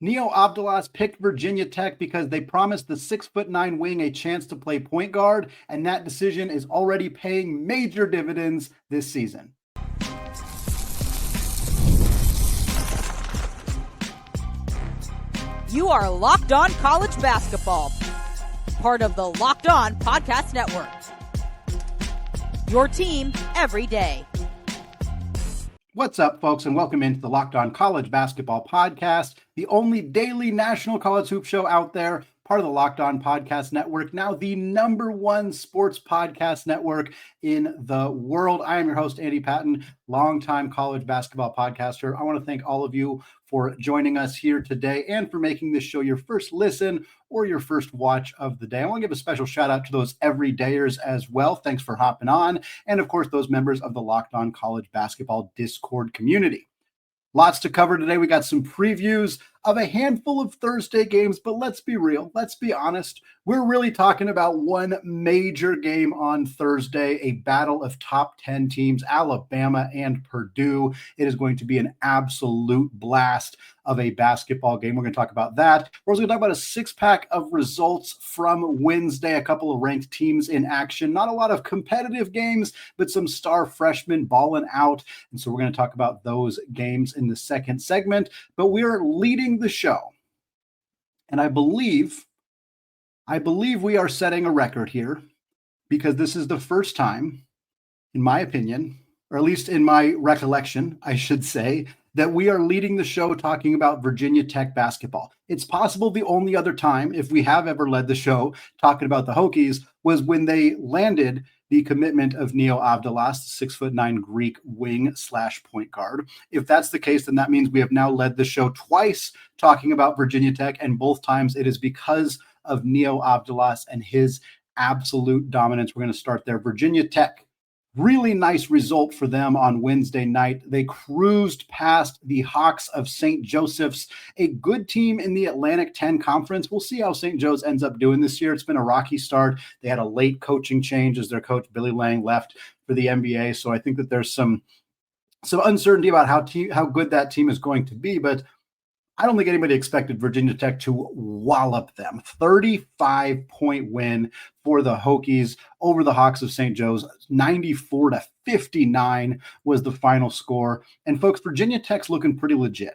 Neo Avdalas picked Virginia Tech because they promised the 6'9" wing a chance to play point guard, and that decision is already paying major dividends this season. You are Locked On College Basketball, part of the Locked On Podcast Network. Your team every day. What's up, folks, and welcome into the Locked On College Basketball Podcast, the only daily national college hoop show out there, part of the Locked On Podcast Network, now the #1 sports podcast network in the world. I am your host, Andy Patton, longtime college basketball podcaster. I want to thank all of you for joining us here today and for making this show your first listen or your first watch of the day. I want to give a special shout out to those everydayers as well. Thanks for hopping on. And of course, those members of the Locked On College Basketball Discord community. Lots to cover today. We got some previews of a handful of Thursday games, but let's be real. Let's be honest. We're really talking about one major game on Thursday, a battle of top 10 teams, Alabama and Purdue. It is going to be an absolute blast of a basketball game. We're going to talk about that. We're also going to talk about a six-pack of results from Wednesday, a couple of ranked teams in action. Not a lot of competitive games, but some star freshmen balling out. And so we're going to talk about those games in the second segment. But we are leading the show. And I believe we are setting a record here because this is the first time, in my opinion, or at least in my recollection, I should say, that we are leading the show talking about Virginia Tech basketball. It's possible the only other time, if we have ever led the show talking about the Hokies, was when they landed the commitment of Neo Avdalas, 6'9" Greek wing / point guard. If that's the case, then that means we have now led the show twice talking about Virginia Tech, and both times it is because of Neo Avdalas and his absolute dominance. We're going to start there. Virginia Tech. Really nice result for them on Wednesday night. They cruised past the Hawks of St. Joseph's, a good team in the Atlantic 10 Conference. We'll see how St. Joe's ends up doing this year. It's been a rocky start. They had a late coaching change as their coach, Billy Lang, left for the NBA. So I think that there's some uncertainty about how good that team is going to be, but I don't think anybody expected Virginia Tech to wallop them. 35-point win for the Hokies over the Hawks of St. Joe's. 94-59 was the final score. And folks, Virginia Tech's looking pretty legit.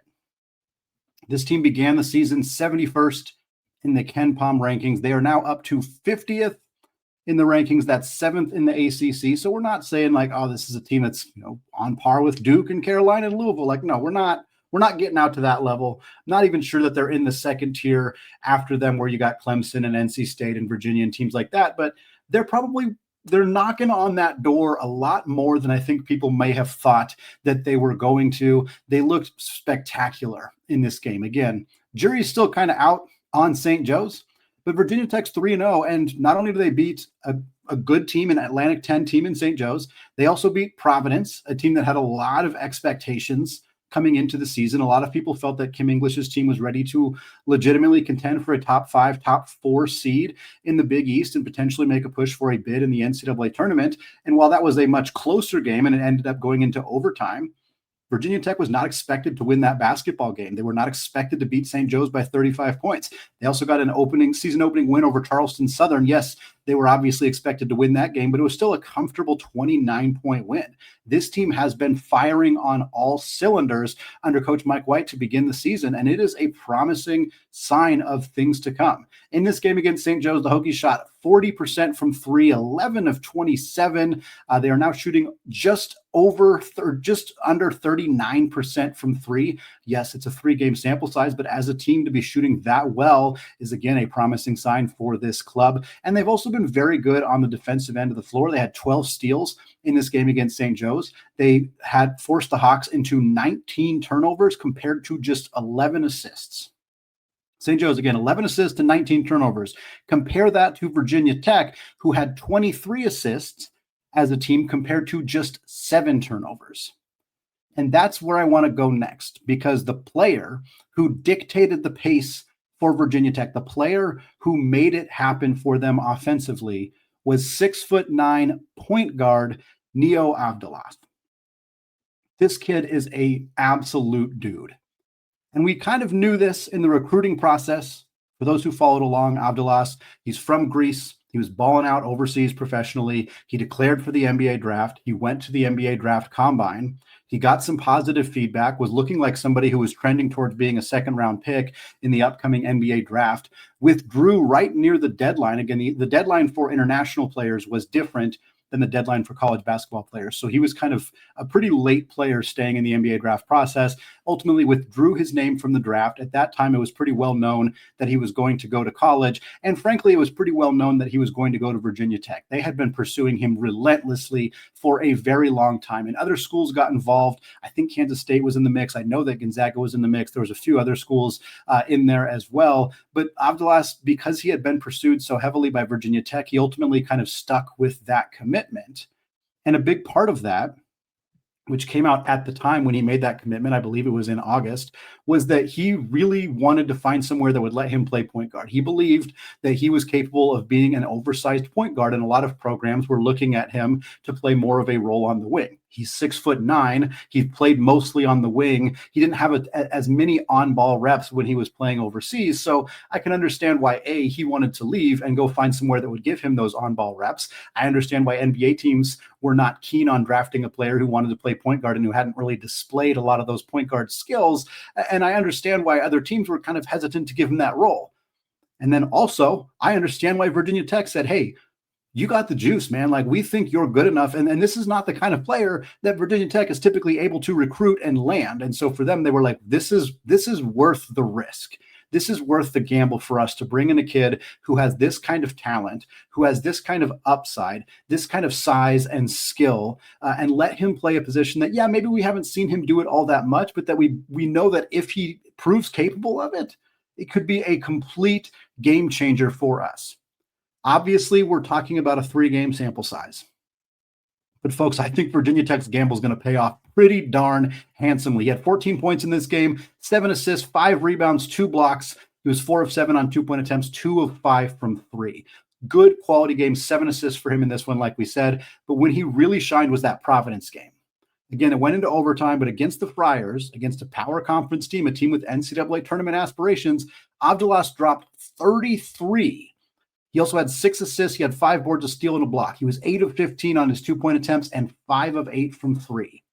This team began the season 71st in the Ken Pom rankings. They are now up to 50th in the rankings. That's 7th in the ACC. So we're not saying like, oh, this is a team that's on par with Duke and Carolina and Louisville. Like, no, we're not. We're not getting out to that level. I'm not even sure that they're in the second tier after them where you got Clemson and NC State and Virginia and teams like that. But they're knocking on that door a lot more than I think people may have thought that they were going to. They looked spectacular in this game. Again, jury's still kind of out on St. Joe's, but Virginia Tech's 3-0. And not only do they beat a good team, an Atlantic 10 team in St. Joe's, they also beat Providence, a team that had a lot of expectations coming into the season. A lot of people felt that Kim English's team was ready to legitimately contend for a top 5, top 4 seed in the Big East and potentially make a push for a bid in the NCAA tournament. And while that was a much closer game and it ended up going into overtime, Virginia Tech was not expected to win that basketball game. They were not expected to beat St. Joe's by 35 points. They also got an season opening win over Charleston Southern. Yes, they were obviously expected to win that game, but it was still a comfortable 29-point win. This team has been firing on all cylinders under Coach Mike White to begin the season, and it is a promising sign of things to come. In this game against St. Joe's, the Hokies shot 40% from three, 11 of 27. They are now shooting just under 39% from three. Yes, it's a 3-game sample size, but as a team to be shooting that well is, again, a promising sign for this club. And they've also been very good on the defensive end of the floor. They had 12 steals in this game against St. Joe's. They had forced the Hawks into 19 turnovers compared to just 11 assists. St. Joe's, again, 11 assists to 19 turnovers. Compare that to Virginia Tech, who had 23 assists as a team compared to just 7 turnovers. And that's where I want to go next, because the player who dictated the pace for Virginia Tech, the player who made it happen for them offensively, was 6'9" point guard Neo Avdalas. This kid is an absolute dude. And we kind of knew this in the recruiting process. For those who followed along, Avdalas, he's from Greece. He was balling out overseas professionally. He declared for the NBA draft. He went to the NBA draft combine. He got some positive feedback, was looking like somebody who was trending towards being a second-round pick in the upcoming NBA draft, withdrew right near the deadline. Again, the deadline for international players was different than the deadline for college basketball players. So he was kind of a pretty late player staying in the NBA draft process, ultimately withdrew his name from the draft. At that time, it was pretty well known that he was going to go to college. And frankly, it was pretty well known that he was going to go to Virginia Tech. They had been pursuing him relentlessly for a very long time. And other schools got involved. I think Kansas State was in the mix. I know that Gonzaga was in the mix. There was a few other schools in there as well. But Avdalas, because he had been pursued so heavily by Virginia Tech, he ultimately kind of stuck with that commitment. And a big part of that, which came out at the time when he made that commitment, I believe it was in August, was that he really wanted to find somewhere that would let him play point guard. He believed that he was capable of being an oversized point guard, and a lot of programs were looking at him to play more of a role on the wing. He's 6'9". He played mostly on the wing. He didn't have as many on-ball reps when he was playing overseas. So I can understand why, A, he wanted to leave and go find somewhere that would give him those on-ball reps. I understand why NBA teams were not keen on drafting a player who wanted to play point guard and who hadn't really displayed a lot of those point guard skills. And I understand why other teams were kind of hesitant to give him that role. And then also, I understand why Virginia Tech said, hey, you got the juice, man. Like, we think you're good enough. And this is not the kind of player that Virginia Tech is typically able to recruit and land. And so for them, they were like, this is worth the risk. This is worth the gamble for us to bring in a kid who has this kind of talent, who has this kind of upside, this kind of size and skill, and let him play a position that, yeah, maybe we haven't seen him do it all that much, but that we know that if he proves capable of it, it could be a complete game changer for us. Obviously, we're talking about a 3-game sample size. But folks, I think Virginia Tech's gamble is going to pay off pretty darn handsomely. He had 14 points in this game, 7 assists, 5 rebounds, 2 blocks. He was 4 of 7 on 2-point attempts, 2 of 5 from 3. Good quality game, 7 assists for him in this one, like we said. But when he really shined was that Providence game. Again, it went into overtime, but against the Friars, against a power conference team, a team with NCAA tournament aspirations, Avdalas dropped 33. He also had 6 assists. He had 5 boards, a steal, and a block. He was 8 of 15 on his 2-point attempts and 5 of 8 from 3.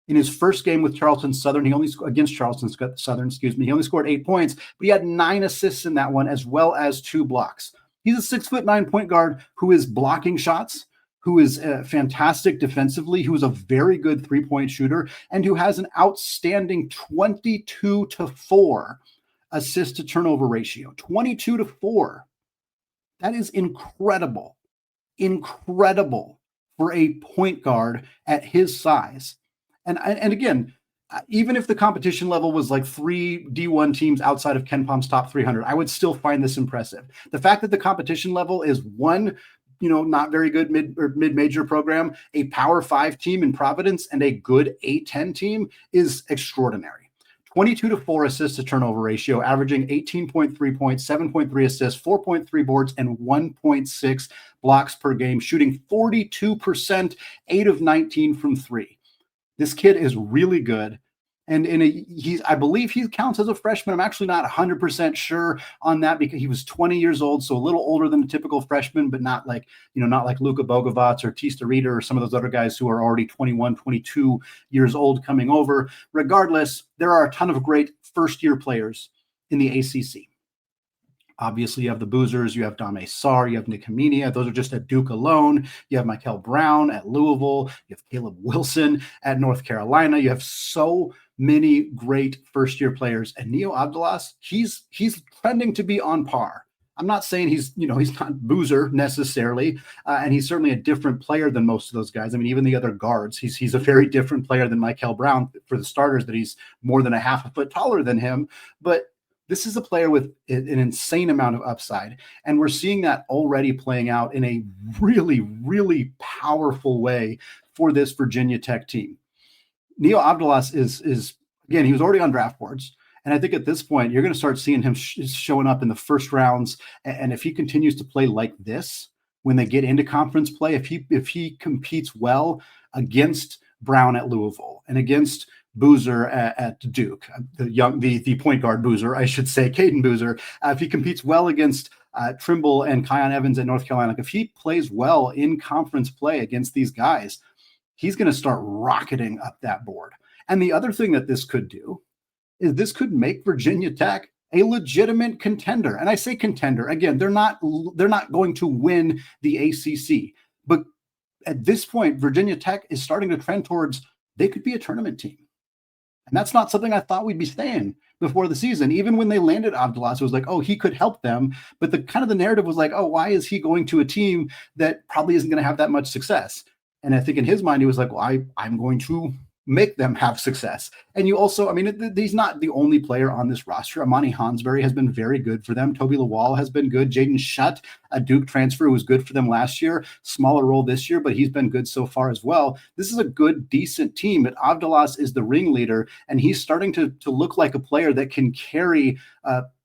In his first game with Charleston Southern, he only scored 8 points, but he had 9 assists in that one, as well as 2 blocks. He's a 6'9" point guard who is blocking shots, who is fantastic defensively, who is a very good 3-point shooter, and who has an outstanding 22-4 assist to turnover ratio. 22-4. That is incredible for a point guard at his size. And again, even if the competition level was like 3 D1 teams outside of KenPom's top 300, I would still find this impressive. The fact that the competition level is one, not very good mid-major program, a Power 5 team in Providence, and a good A10 team is extraordinary. 22-4 assist to turnover ratio, averaging 18.3 points, 7.3 assists, 4.3 boards, and 1.6 blocks per game, shooting 42%, 8 of 19 from 3. This kid is really good. And I believe he counts as a freshman. I'm actually not 100% sure on that because he was 20 years old, so a little older than a typical freshman, but not like Luka Bogovac or Tista Reader or some of those other guys who are already 21, 22 years old coming over. Regardless, there are a ton of great first-year players in the ACC. Obviously, you have the Boozers, you have Dame Sarr, you have Nick Haminia. Those are just at Duke alone. You have Michael Brown at Louisville. You have Caleb Wilson at North Carolina. You have so many great first-year players. And Neo Avdalas, he's trending to be on par. I'm not saying he's not Boozer necessarily, and he's certainly a different player than most of those guys. I mean, even the other guards, he's a very different player than Michael Brown. For the starters, that he's more than a half a foot taller than him. But this is a player with an insane amount of upside, and we're seeing that already playing out in a really, really powerful way for this Virginia Tech team. Neo Avdalas is again, he was already on draft boards, and I think at this point you're going to start seeing him showing up in the first rounds. And if he continues to play like this when they get into conference play, if he competes well against Brown at Louisville and against Boozer at Duke, the point guard Boozer, I should say, Caden Boozer, if he competes well against Trimble and Kion Evans at North Carolina, if he plays well in conference play against these guys, he's going to start rocketing up that board. And the other thing that this could do is this could make Virginia Tech a legitimate contender. And I say contender, again, they're not going to win the ACC, but at this point, Virginia Tech is starting to trend towards they could be a tournament team. And that's not something I thought we'd be saying before the season. Even when they landed Avdalas, it was like, oh, he could help them. But the narrative was like, oh, why is he going to a team that probably isn't going to have that much success? And I think in his mind, he was like, well, I'm going to make them have success. And you also, I mean, he's not the only player on this roster. Amani Hansberry has been very good for them. Toby Lawal has been good. Jaden Shutt, a Duke transfer who was good for them last year, smaller role this year, but he's been good so far as well. This is a good, decent team, but Avdalas is the ringleader, and he's starting to look like a player that can carry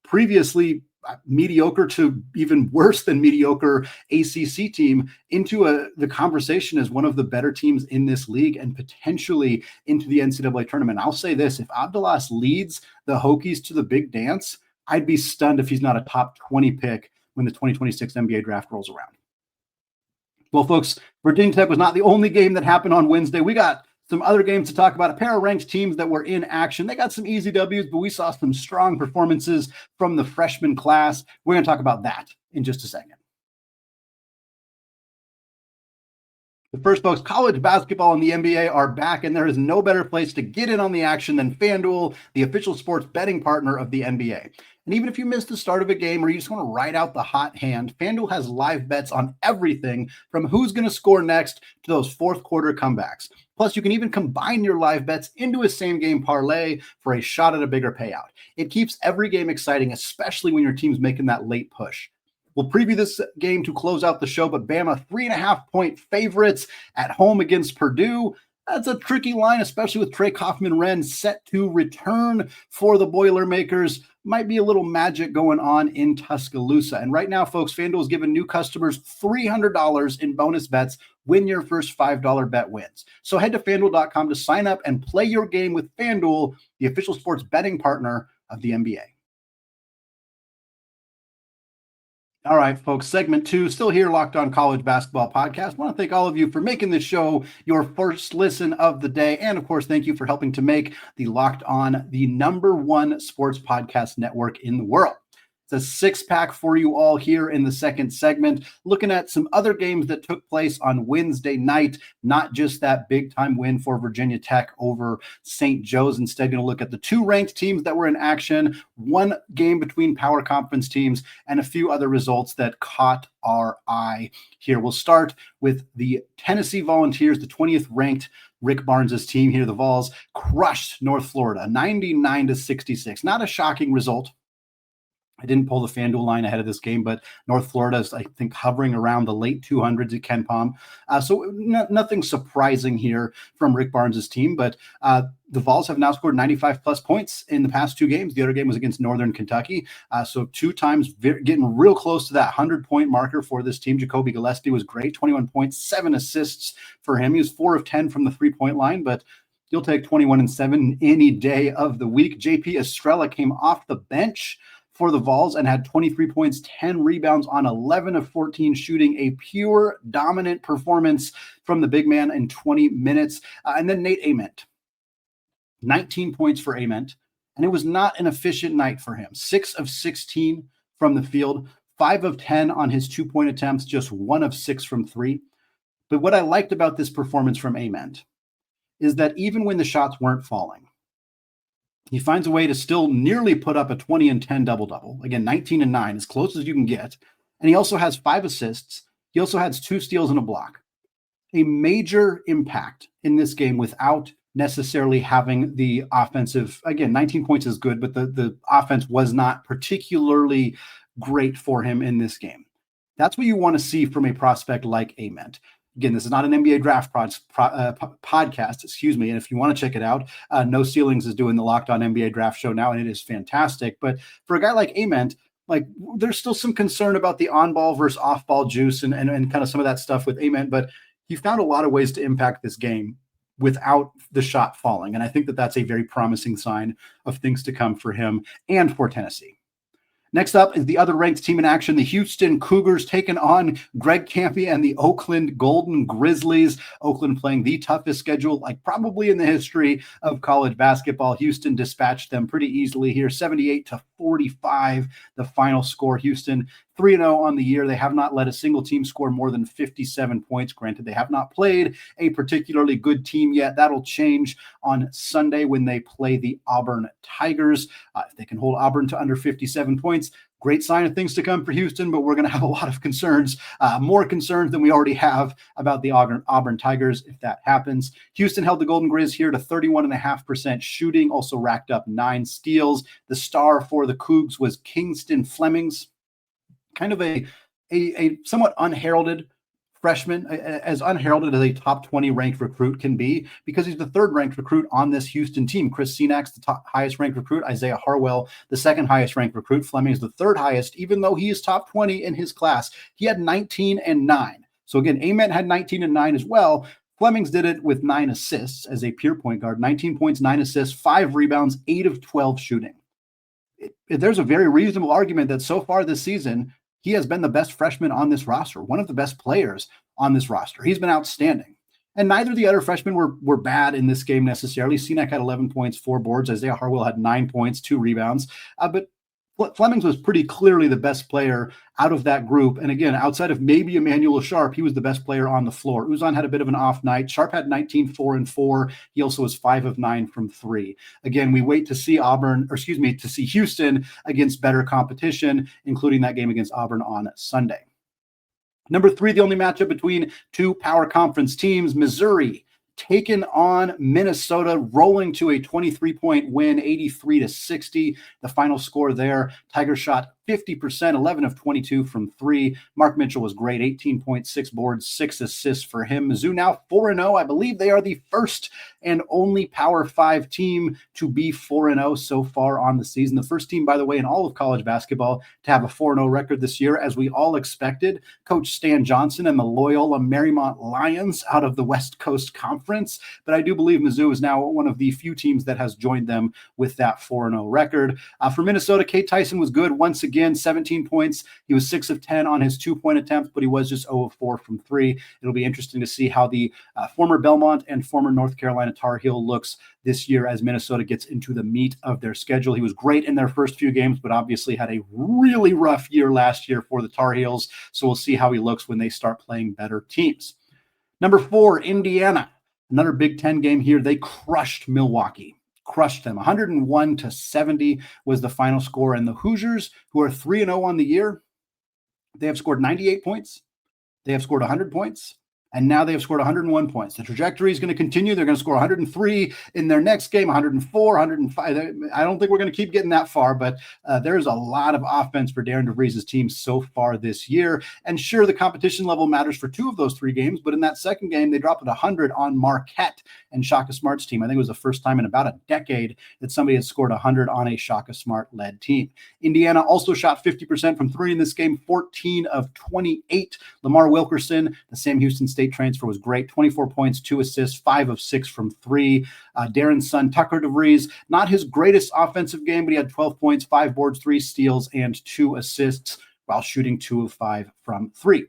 previously mediocre to even worse than mediocre ACC team into the conversation as one of the better teams in this league and potentially into the NCAA tournament. I'll say this, if Avdalas leads the Hokies to the big dance, I'd be stunned if he's not a top 20 pick when the 2026 NBA draft rolls around. Well, folks, Virginia Tech was not the only game that happened on Wednesday. We got some other games to talk about, a pair of ranked teams that were in action. They got some easy W's, but we saw some strong performances from the freshman class. We're going to talk about that in just a second. But first, folks, college basketball and the NBA are back, and there is no better place to get in on the action than FanDuel, the official sports betting partner of the NBA. And even if you missed the start of a game or you just want to ride out the hot hand, FanDuel has live bets on everything from who's going to score next to those fourth quarter comebacks. Plus, you can even combine your live bets into a same-game parlay for a shot at a bigger payout. It keeps every game exciting, especially when your team's making that late push. We'll preview this game to close out the show, but Bama 3.5-point favorites at home against Purdue. That's a tricky line, especially with Trey Kaufman-Wren set to return for the Boilermakers. Might be a little magic going on in Tuscaloosa. And right now, folks, FanDuel is giving new customers $300 in bonus bets when your first $5 bet wins. So head to FanDuel.com to sign up and play your game with FanDuel, the official sports betting partner of the NBA. All right, folks, segment 2, still here, Locked On College Basketball Podcast. I want to thank all of you for making this show your first listen of the day. And of course, thank you for helping to make the Locked On the #1 sports podcast network in the world. It's a 6-pack for you all here in the second segment, looking at some other games that took place on Wednesday night, not just that big-time win for Virginia Tech over St. Joe's. Instead, going to look at the 2 ranked teams that were in action, 1 game between power conference teams, and a few other results that caught our eye here. We'll start with the Tennessee Volunteers, the 20th ranked Rick Barnes' team here. The Vols crushed North Florida, 99-66. Not a shocking result. I didn't pull the FanDuel line ahead of this game, but North Florida is, I think, hovering around the late 200s at KenPom. So nothing surprising here from Rick Barnes' team, but the Vols have now scored 95-plus points in the past 2 games. The other game was against Northern Kentucky. So 2 times getting real close to that 100-point marker for this team. Jacoby Gillespie was great, 21 points, 7 assists for him. He was 4 of 10 from the three-point line, but you'll take 21 and 7 any day of the week. JP Estrella came off the bench for the Vols and had 23 points, 10 rebounds on 11 of 14 shooting, a pure dominant performance from the big man in 20 minutes. And then Nate Ament, 19 points for Ament, and it was not an efficient night for him. 6 of 16 from the field, 5 of 10 on his 2-point attempts, just 1 of 6 from 3. But what I liked about this performance from Ament is that even when the shots weren't falling, he finds a way to still nearly put up a 20 and 10 double-double. Again, 19 and 9, as close as you can get. And he also has 5 assists. He also has 2 steals and a block. A major impact in this game without necessarily having the offensive. Again, 19 points is good, but the offense was not particularly great for him in this game. That's what you want to see from a prospect like Ament. Again, this is not an NBA draft podcast, excuse me. And if you want to check it out, No Ceilings is doing the Locked On NBA draft show now, and it is fantastic. But for a guy like Ament, like, there's still some concern about the on-ball versus off-ball juice and kind of some of that stuff with Ament. But he found a lot of ways to impact this game without the shot falling. And I think that that's a very promising sign of things to come for him and for Tennessee. Next up is the other ranked team in action, the Houston Cougars taking on Greg Kampe and the Oakland Golden Grizzlies. Oakland playing the toughest schedule, like probably in the history of college basketball. Houston dispatched them pretty easily here, 78-45, the final score. Houston 3-0 on the year. They have not let a single team score more than 57 points. Granted, they have not played a particularly good team yet. That'll change on Sunday when they play the Auburn Tigers. If they can hold Auburn to under 57 points, great sign of things to come for Houston, but we're going to have a lot of concerns, more concerns than we already have about the Auburn Tigers if that happens. Houston held the Golden Grizz here to 31.5% shooting, also racked up 9 steals. The star for the Cougs was Kingston Flemings, kind of a somewhat unheralded freshman, as unheralded as a top 20 ranked recruit can be, because he's the 3rd ranked recruit on this Houston team. Chris Senak's the highest ranked recruit, Isaiah Harwell the 2nd highest ranked recruit, Fleming's the 3rd highest, even though he is top 20 in his class. He had 19 and 9. So again, Ament had 19 and 9 as well. Flemings did it with 9 assists as a pure point guard, 19 points, 9 assists, 5 rebounds, 8 of 12 shooting. There's a very reasonable argument that so far this season, he has been the best freshman on this roster, one of the best players on this roster. He's been outstanding. And neither of the other freshmen were bad in this game necessarily. Senak had 11 points, 4 boards. Isaiah Harwell had 9 points, 2 rebounds. But Flemings was pretty clearly the best player out of that group. And again, outside of maybe Emmanuel Sharp, he was the best player on the floor. Uzan had a bit of an off night. Sharp had 19, 4 and 4. He also was 5 of 9 from 3. Again, we wait to see to see Houston against better competition, including that game against Auburn on Sunday. Number 3, the only matchup between 2 power conference teams, Missouri taking on Minnesota, rolling to a 23-point win, 83-60. The final score there, Tigers shot 50%, 11 of 22 from 3. Mark Mitchell was great, 18.6 boards, 6 assists for him. Mizzou now 4-0. I believe they are the first and only Power 5 team to be 4-0 so far on the season. The first team, by the way, in all of college basketball to have a 4-0 record this year, as we all expected. Coach Stan Johnson and the Loyola Marymount Lions out of the West Coast Conference. But I do believe Mizzou is now one of the few teams that has joined them with that 4-0 record. For Minnesota, Kate Tyson was good once again. 17 points. He was 6 of 10 on his 2-point attempts, but he was just 0 of 4 from 3. It'll be interesting to see how the former Belmont and former North Carolina Tar Heel looks this year as Minnesota gets into the meat of their schedule. He was great in their first few games, but obviously had a really rough year last year for the Tar Heels. So we'll see how he looks when they start playing better teams. Number 4, Indiana. Another Big Ten game here. They crushed Milwaukee. Crushed them. 101-70 was the final score. And the Hoosiers, who are 3-0 on the year, they have scored 98 points. They have scored 100 points. And now they have scored 101 points. The trajectory is going to continue. They're going to score 103 in their next game, 104, 105. I don't think we're going to keep getting that far, but there's a lot of offense for Darren DeVries' team so far this year. And sure, the competition level matters for 2 of those 3 games, but in that second game, they dropped 100 on Marquette and Shaka Smart's team. I think it was the first time in about a decade that somebody had scored 100 on a Shaka Smart-led team. Indiana also shot 50% from 3 in this game, 14 of 28. Lamar Wilkerson, the Sam Houston State transfer, was great. 24 points, 2 assists, 5 of 6 from 3. Darren's son, Tucker DeVries, not his greatest offensive game, but he had 12 points, 5 boards, 3 steals, and 2 assists while shooting 2 of 5 from 3.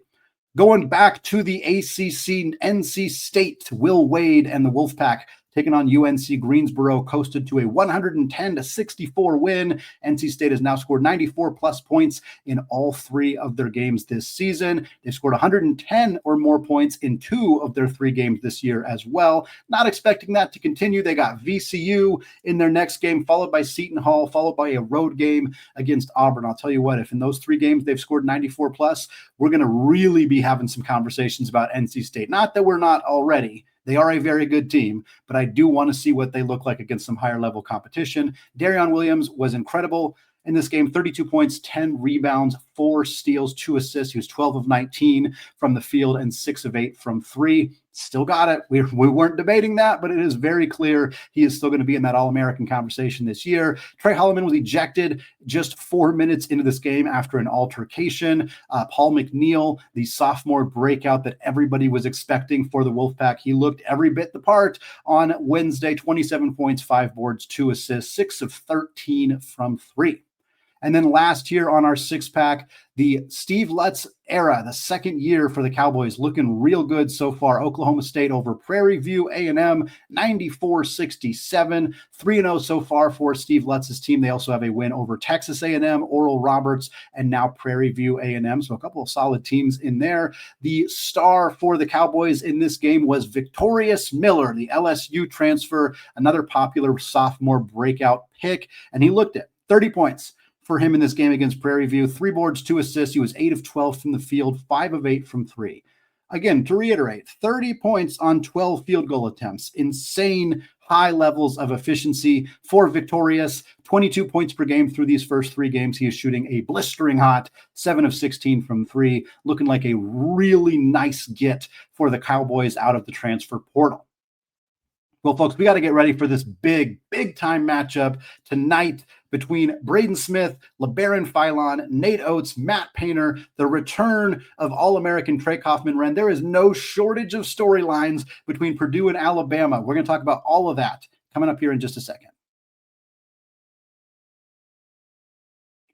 Going back to the ACC, NC State, Will Wade and the Wolfpack taking on UNC Greensboro, coasted to a 110-64 win. NC State has now scored 94-plus points in all 3 of their games this season. They've scored 110 or more points in 2 of their 3 games this year as well. Not expecting that to continue. They got VCU in their next game, followed by Seton Hall, followed by a road game against Auburn. I'll tell you what, if in those 3 games they've scored 94-plus, we're going to really be having some conversations about NC State. Not that we're not already. They are a very good team, but I do want to see what they look like against some higher level competition. Darion Williams was incredible in this game, 32 points, 10 rebounds, 4 steals, 2 assists. He was 12 of 19 from the field and 6 of 8 from 3. Still got it. We weren't debating that, but it is very clear he is still going to be in that All-American conversation this year. Trey Holloman was ejected just 4 minutes into this game after an altercation. Paul McNeil, the sophomore breakout that everybody was expecting for the Wolfpack, he looked every bit the part on Wednesday. 27 points, 5 boards, 2 assists, 6 of 13 from 3. And then last year on our six-pack, the Steve Lutz era, the second year for the Cowboys, looking real good so far. Oklahoma State over Prairie View A&M, 94-67, 3-0 so far for Steve Lutz's team. They also have a win over Texas A&M, Oral Roberts, and now Prairie View A&M. So a couple of solid teams in there. The star for the Cowboys in this game was Victorious Miller, the LSU transfer, another popular sophomore breakout pick, and he looked at 30 points for him in this game against Prairie View. 3 boards, 2 assists. He was 8 of 12 from the field, 5 of 8 from 3. Again, to reiterate, 30 points on 12 field goal attempts. Insane high levels of efficiency for Victorious. 22 points per game through these first 3 games. He is shooting a blistering hot 7 of 16 from 3, looking like a really nice get for the Cowboys out of the transfer portal. Well, folks, we got to get ready for this big time matchup tonight between Braden Smith, Labaron Philon, Nate Oates, Matt Painter, the return of All-American Trey Kaufman-Renn. There is no shortage of storylines between Purdue and Alabama. We're going to talk about all of that coming up here in just a second.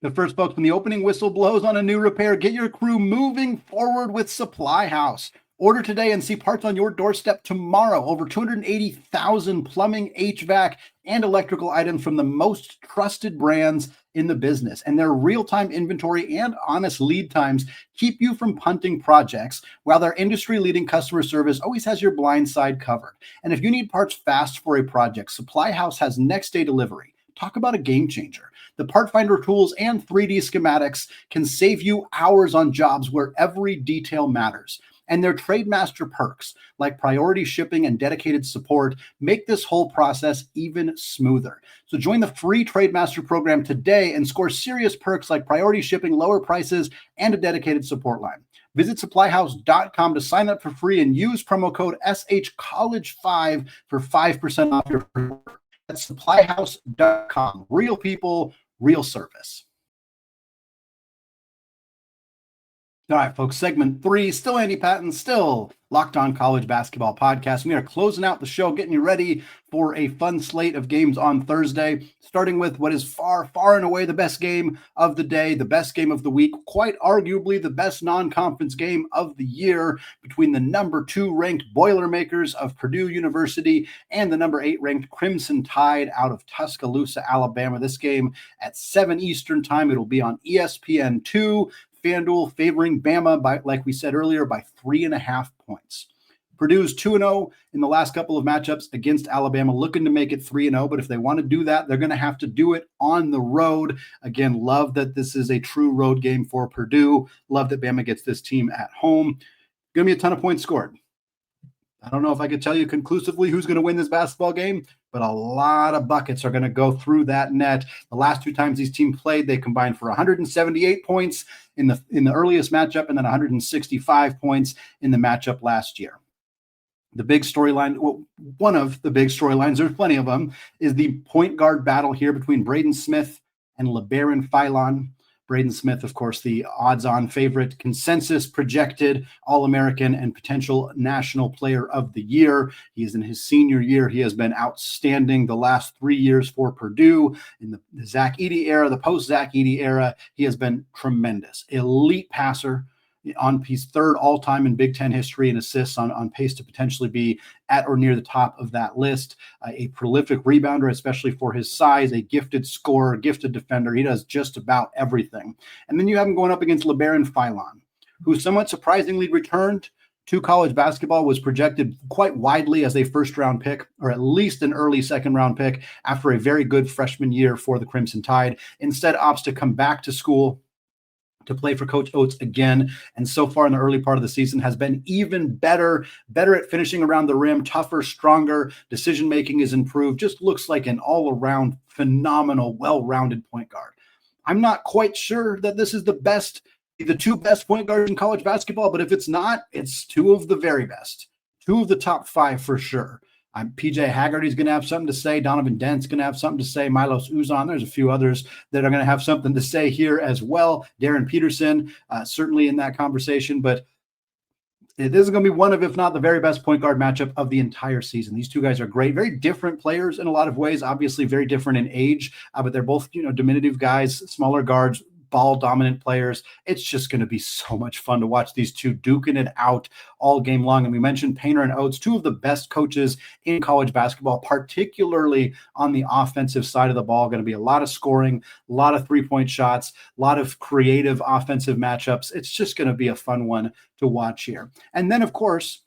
But first, folks, when the opening whistle blows on a new repair, get your crew moving forward with Supply House. Order today and see parts on your doorstep tomorrow. Over 280,000 plumbing, HVAC, and electrical items from the most trusted brands in the business. And their real-time inventory and honest lead times keep you from punting projects, while their industry-leading customer service always has your blind side covered. And if you need parts fast for a project, Supply House has next-day delivery. Talk about a game changer. The part finder tools and 3D schematics can save you hours on jobs where every detail matters. And their Trademaster perks, like priority shipping and dedicated support, make this whole process even smoother. So join the free Trademaster program today and score serious perks like priority shipping, lower prices, and a dedicated support line. Visit supplyhouse.com to sign up for free and use promo code SHCollege5 for 5% off your order. That's supplyhouse.com. Real people, real service. All right, folks, segment 3, still Andy Patton, still Locked On College Basketball Podcast. We are closing out the show, getting you ready for a fun slate of games on Thursday, starting with what is far and away the best game of the day, the best game of the week, quite arguably the best non-conference game of the year between the number 2 ranked Boilermakers of Purdue University and the number 8 ranked Crimson Tide out of Tuscaloosa, Alabama. This game at 7 Eastern time. It'll be on ESPN2. FanDuel favoring Bama by, like we said earlier, by 3.5 points. Purdue's 2-0 in the last couple of matchups against Alabama, looking to make it 3-0. But if they want to do that, they're going to have to do it on the road. Again, love that this is a true road game for Purdue. Love that Bama gets this team at home. Going to be a ton of points scored. I don't know if I could tell you conclusively who's going to win this basketball game, but a lot of buckets are going to go through that net. The last 2 times these teams played, they combined for 178 points in the earliest matchup and then 165 points in the matchup last year. The big storyline, well, one of the big storylines, there's plenty of them, is the point guard battle here between Braden Smith and Labaron Philon. Braden Smith, of course, the odds-on favorite, consensus projected All-American and potential National Player of the Year. He is in his senior year. He has been outstanding the last 3 years for Purdue. In the Zach Edey era, the post-Zach Edey era, he has been tremendous. Elite passer, on piece 3rd all-time in Big Ten history in assists, on pace to potentially be at or near the top of that list. A prolific rebounder, especially for his size, a gifted scorer, gifted defender. He does just about everything. And then you have him going up against Labaron Philon, who somewhat surprisingly returned to college basketball, was projected quite widely as a first-round pick, or at least an early second-round pick after a very good freshman year for the Crimson Tide. Instead opts to come back to school to play for Coach Oates again, and so far in the early part of the season has been even better at finishing around the rim, tougher, stronger, decision-making is improved, just looks like an all-around phenomenal, well-rounded point guard. I'm not quite sure that this is the 2 best point guards in college basketball, but if it's not, it's 2 of the very best. two of the top five for sure. PJ Haggerty's going to have something to say. Donovan Dent's going to have something to say. Milos Uzan. There's a few others that are going to have something to say here as well. Darren Peterson, certainly in that conversation, but this is going to be one of, if not the very best point guard matchup of the entire season. These two guys are great, very different players in a lot of ways, obviously very different in age, but they're both, diminutive guys, smaller guards, ball dominant players. It's just going to be so much fun to watch these two duking it out all game long. And we mentioned Painter and Oates, two of the best coaches in college basketball, particularly on the offensive side of the ball. Going to be a lot of scoring, a lot of 3-point shots, a lot of creative offensive matchups. It's just going to be a fun one to watch here. And then, of course,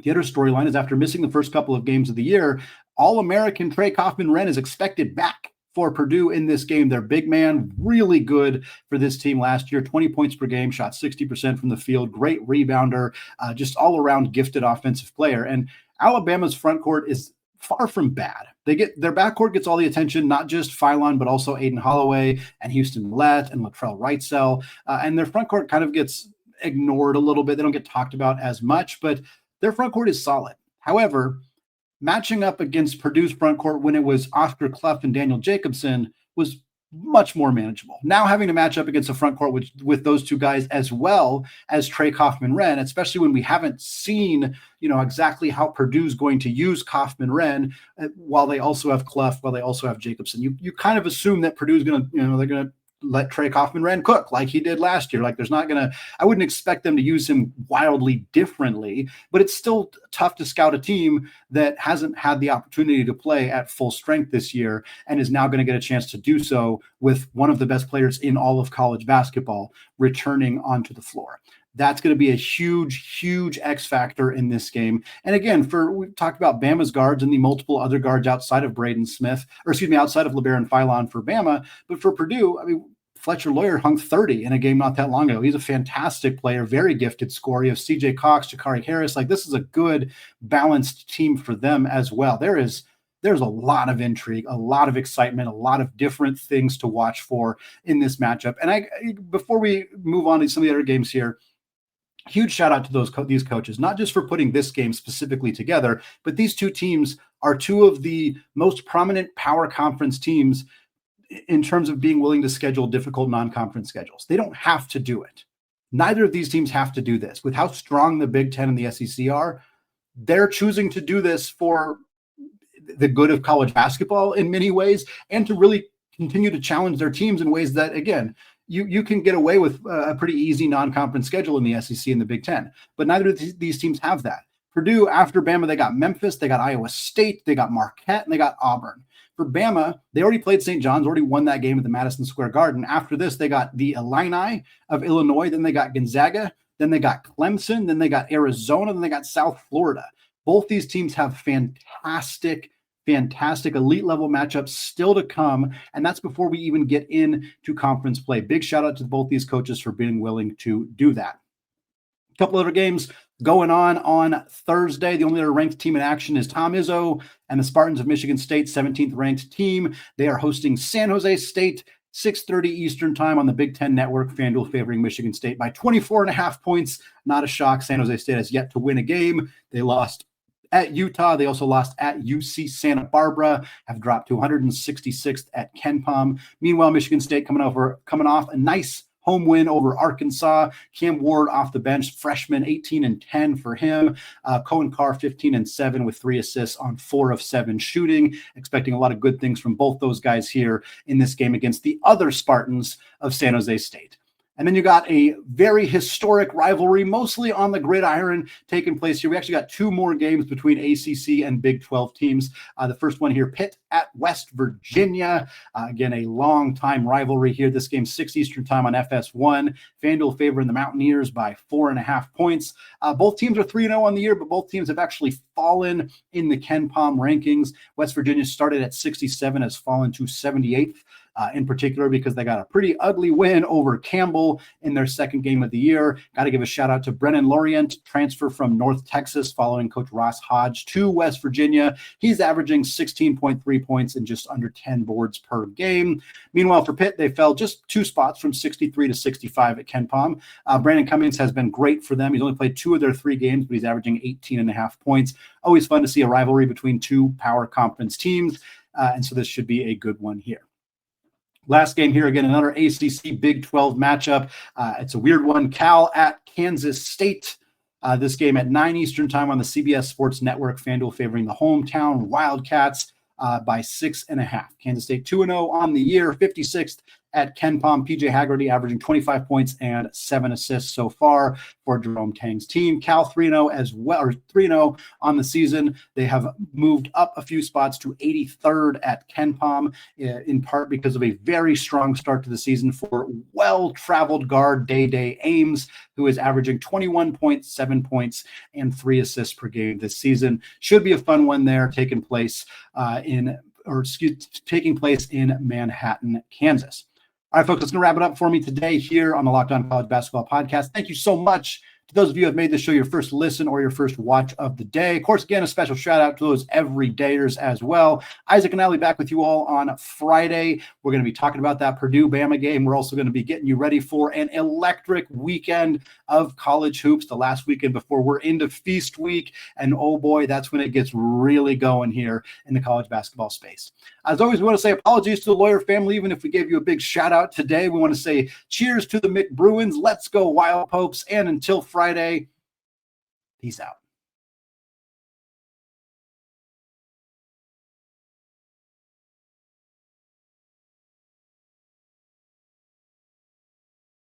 the other storyline is after missing the first couple of games of the year, All-American Trey Kaufman-Renn is expected back for Purdue in this game. Their big man, really good for this team last year, 20 points per game, shot 60% from the field, great rebounder, just all around gifted offensive player. And Alabama's front court is far from bad. Their backcourt gets all the attention, not just Philon, but also Aiden Holloway and Houston Millett and Latrell Wrightsell. And their front court kind of gets ignored a little bit. They don't get talked about as much, but their front court is solid. However, matching up against Purdue's front court when it was Oscar Clough and Daniel Jacobson was much more manageable. Now having to match up against a front court with those two guys as well as Trey Kaufman-Renn, especially when we haven't seen, exactly how Purdue's going to use Kaufman-Renn while they also have Clough, while they also have Jacobson. You kind of assume that Purdue's going to, they're going to let Trey Kaufman-Renn cook like he did last year. Like I wouldn't expect them to use him wildly differently, but it's still tough to scout a team that hasn't had the opportunity to play at full strength this year and is now going to get a chance to do so with one of the best players in all of college basketball returning onto the floor. That's going to be a huge, huge X factor in this game. And again, we talked about Bama's guards and the multiple other guards outside of outside of Labaron Philon for Bama. But for Purdue, Fletcher Lawyer hung 30 in a game not that long ago. He's a fantastic player, very gifted scorer. You have CJ Cox, Jakari Harris. This is a good, balanced team for them as well. There's a lot of intrigue, a lot of excitement, a lot of different things to watch for in this matchup. And before we move on to some of the other games here, huge shout out to these coaches, not just for putting this game specifically together, but these two teams are two of the most prominent power conference teams in terms of being willing to schedule difficult non-conference schedules. They don't have to do it. Neither of these teams have to do this. With how strong the Big Ten and the SEC are, they're choosing to do this for the good of college basketball in many ways and to really continue to challenge their teams in ways that, again, you can get away with a pretty easy non-conference schedule in the SEC and the Big Ten, but neither of these teams have that. Purdue, after Bama, they got Memphis, they got Iowa State, they got Marquette, and they got Auburn. For Bama, they already played St. John's, already won that game at the Madison Square Garden. After this, they got the Illini of Illinois, then they got Gonzaga, then they got Clemson, then they got Arizona, then they got South Florida. Both these teams have fantastic elite level matchups still to come. And that's before we even get into conference play. Big shout out to both these coaches for being willing to do that. A couple other games going on Thursday. The only other ranked team in action is Tom Izzo and the Spartans of Michigan State, 17th ranked team. They are hosting San Jose State, 6:30 Eastern time on the Big Ten Network. FanDuel favoring Michigan State by 24.5 points. Not a shock. San Jose State has yet to win a game. They lost at Utah. They also lost at UC Santa Barbara, have dropped to 166th at KenPom. Meanwhile, Michigan State coming off a nice home win over Arkansas. Cam Ward off the bench, freshman, 18-10 for him. Cohen Carr, 15-7 with 3 assists on 4 of 7 shooting. Expecting a lot of good things from both those guys here in this game against the other Spartans of San Jose State. And then you got a very historic rivalry, mostly on the gridiron, taking place here. We actually got 2 more games between ACC and Big 12 teams. The first one here, Pitt at West Virginia. Again, a long-time rivalry here. This game, 6 Eastern time on FS1. FanDuel favoring the Mountaineers by 4.5 points. Both teams are 3-0 on the year, but both teams have actually fallen in the KenPom rankings. West Virginia started at 67, has fallen to 78th. in particular because they got a pretty ugly win over Campbell in their second game of the year. Got to give a shout out to Brennan Lorient, transfer from North Texas following Coach Ross Hodge to West Virginia. He's averaging 16.3 points and just under 10 boards per game. Meanwhile, for Pitt, they fell just 2 spots from 63 to 65 at KenPom. Brandon Cummings has been great for them. He's only played 2 of their 3 games, but he's averaging 18.5 points. Always fun to see a rivalry between 2 power conference teams, and so this should be a good one here. Last game here, again, another ACC Big 12 matchup. It's a weird one. Cal at Kansas State. This game at 9 Eastern time on the CBS Sports Network. FanDuel favoring the hometown Wildcats by 6.5. Kansas State 2-0 on the year, 56th at KenPom. PJ Haggerty averaging 25 points and 7 assists so far for Jerome Tang's team. Cal 3-0 as well, or 3-0 on the season. They have moved up a few spots to 83rd at KenPom, in part because of a very strong start to the season for well-traveled guard Day Ames, who is averaging 21.7 points and 3 assists per game this season. Should be a fun one there, taking place in Manhattan, Kansas. All right, folks, that's going to wrap it up for me today here on the Locked On College Basketball Podcast. Thank you so much to those of you who have made this show your first listen or your first watch of the day. Of course, again, a special shout out to those everydayers as well. Isaac and I will be back with you all on Friday. We're going to be talking about that Purdue-Bama game. We're also going to be getting you ready for an electric weekend of college hoops, the last weekend before we're into feast week. And oh boy, that's when it gets really going here in the college basketball space. As always, we want to say apologies to the Lawyer family. Even if we gave you a big shout out today, we want to say cheers to the McBruins. Let's go Wild Popes. And until Friday, peace out.